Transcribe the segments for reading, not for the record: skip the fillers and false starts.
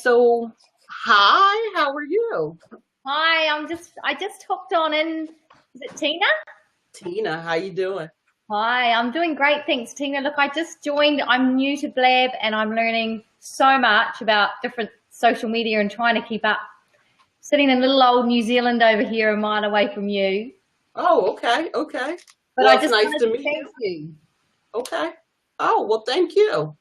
So, hi, how are you? Hi, I just hopped on in. Is it Tina? Tina, how you doing? Hi, I'm doing great, thanks, Tina. Look, I just joined. I'm new to Blab and I'm learning so much about different social media and trying to keep up. Sitting in little old New Zealand over here, a mile away from you. Oh, okay, okay. But I Well, it's just nice wanted to to meet you. thank you. Okay. Oh, well, thank you.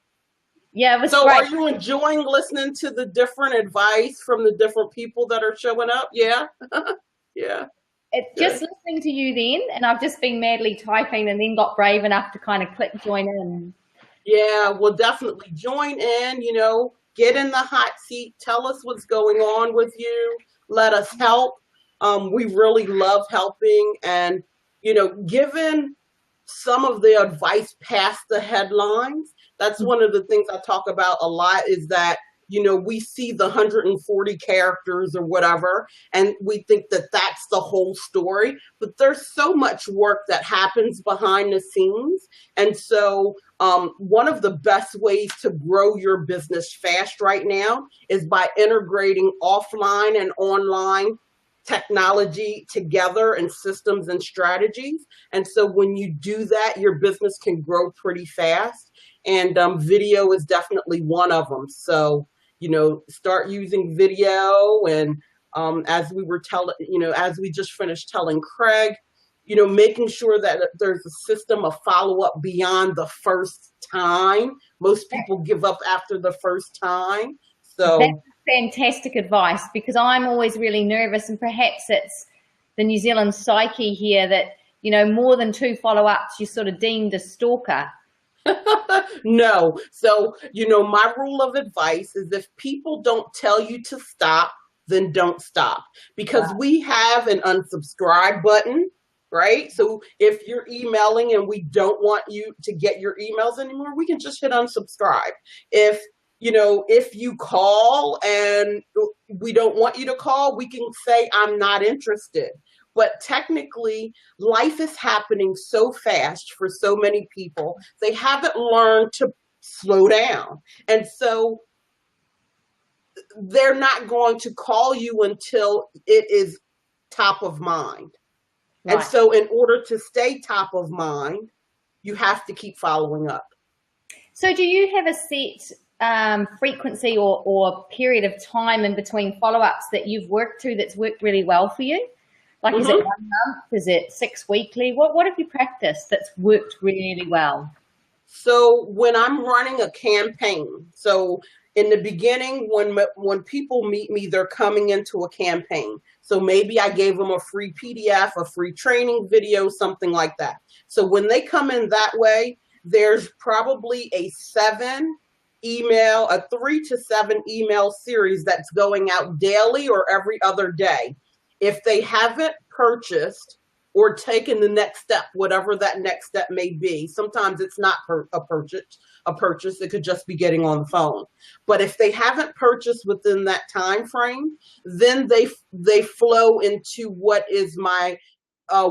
Yeah, it was So, great. are you enjoying listening to the different advice from the different people that are showing up? Yeah, yeah, It just good. listening to you then, and I've just been madly typing and then got brave enough to kind of click join in. Yeah, well, definitely join in, get in the hot seat, tell us what's going on with you, let us help. We really love helping and, given some of the advice past the headlines. That's one of the things I talk about a lot is that, we see the 140 characters or whatever, and we think that that's the whole story. But there's so much work that happens behind the scenes. And so, one of the best ways to grow your business fast right now is by integrating offline and online technology together and systems and strategies. And so when you do that, your business can grow pretty fast. And video is definitely one of them. So, start using video. And as we were telling, as we just finished telling Craig, making sure that there's a system of follow up beyond the first time. Most people give up after the first time. That's So, fantastic advice because I'm always really nervous, and perhaps it's the New Zealand psyche here that, more than two follow-ups, you're sort of deemed a stalker. no. So, my rule of advice is if people don't tell you to stop, then don't stop because we have an unsubscribe button, right? So if you're emailing and we don't want you to get your emails anymore, we can just hit unsubscribe. If you call and we don't want you to call, we can say, I'm not interested. But technically, life is happening so fast for so many people, they haven't learned to slow down. And so they're not going to call you until it is top of mind. And Right. so, in order to stay top of mind, you have to keep following up. So do you have a set frequency or period of time in between follow-ups that you've worked to that's worked really well for you? Like, is it Mm-hmm. 1 month? Is it 6 weekly? What have you practiced that's worked really well? So when I'm running a campaign, so in the beginning, when people meet me, they're coming into a campaign. So maybe I gave them a free PDF, a free training video, something like that. So when they come in that way, there's probably a 3 to 7 email series that's going out daily or every other day. If they haven't purchased or taken the next step, whatever that next step may be. Sometimes it's not a purchase. It could just be getting on the phone. But if they haven't purchased within that time frame, then they flow into what is my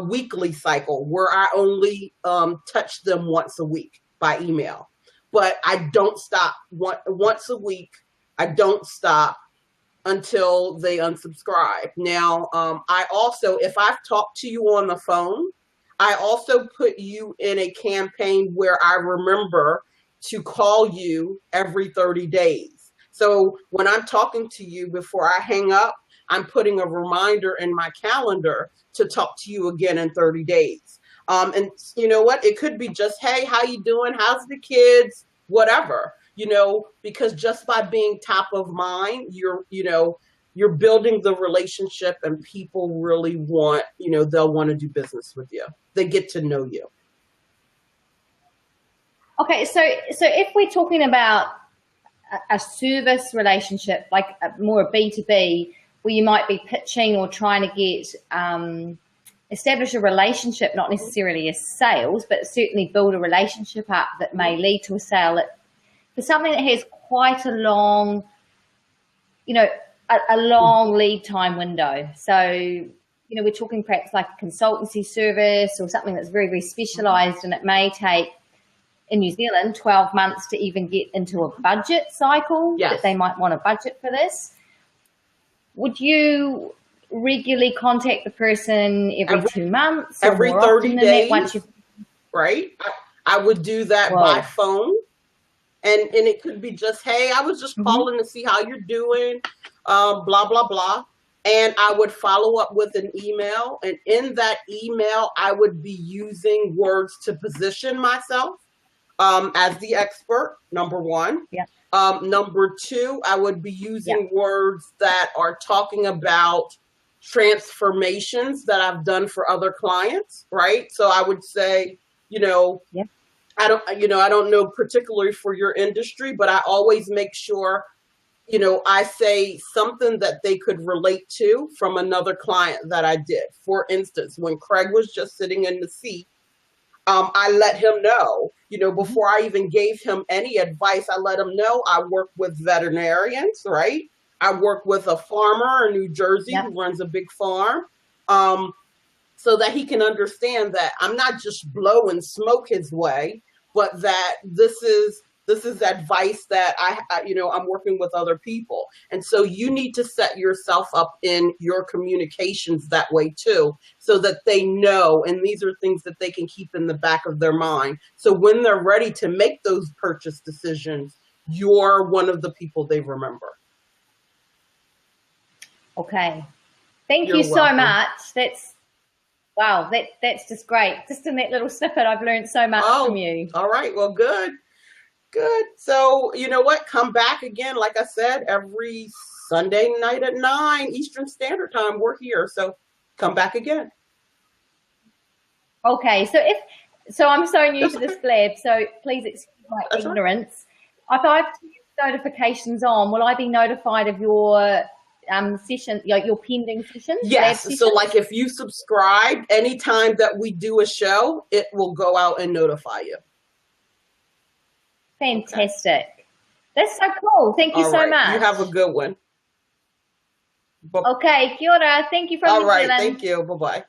weekly cycle, where I only touch them once a week by email. But I don't stop once a week. I don't stop until they unsubscribe. Now, I also, if I've talked to you on the phone, I also put you in a campaign where I remember to call you every 30 days. So when I'm talking to you before I hang up, I'm putting a reminder in my calendar to talk to you again in 30 days. And you know what? It could be just, hey, how you doing? How's the kids? Whatever, because just by being top of mind, you're building the relationship and people really want, they'll want to do business with you. They get to know you. Okay, so if we're talking about a service relationship, like more a B2B, where you might be pitching or trying to get establish a relationship, not necessarily a sales, but certainly build a relationship up that may lead to a sale. For something that has quite a long, a long lead time window. So, we're talking perhaps like a consultancy service or something that's very, very specialized, and it may take in New Zealand, 12 months to even get into a budget cycle, Yes. that they might want a budget for this. Would you regularly contact the person every 2 months? Every or more 30 often than days, that once you've... right? I would do that Whoa. by phone. And it could be just, hey, I was just calling to see how you're doing, blah, blah, blah. And I would follow up with an email. And in that email, I would be using words to position myself as the expert, number one. Yeah. Number two, I would be using words that are talking about transformations that I've done for other clients, right? So I would say, I don't know particularly for your industry, but I always make sure, I say something that they could relate to from another client that I did. For instance, when Craig was just sitting in the seat, I let him know, before I even gave him any advice, I let him know I work with veterinarians, right? I work with a farmer in New Jersey who runs a big farm. So that he can understand that I'm not just blowing smoke his way, but that this is advice that I'm working with other people. And so you need to set yourself up in your communications that way too, so that they know, and these are things that they can keep in the back of their mind. So when they're ready to make those purchase decisions, you're one of the people they remember. Okay. Thank you so much. Wow, that's just great. Just in that little snippet, I've learned so much from you. All right. Well, good. So, you know what? Come back again. Like I said, every Sunday night at 9 Eastern Standard Time, we're here. So come back again. Okay. So I'm so new to this blab, so please excuse my ignorance. Right. If I've turned notifications on, will I be notified of your session, your pending sessions? Yes. So like if you subscribe, anytime that we do a show, it will go out and notify you. Fantastic. Okay. That's so cool. Thank you so much. You have a good one. Okay. Kia ora. Thank you from New Zealand. Thank you. Bye-bye.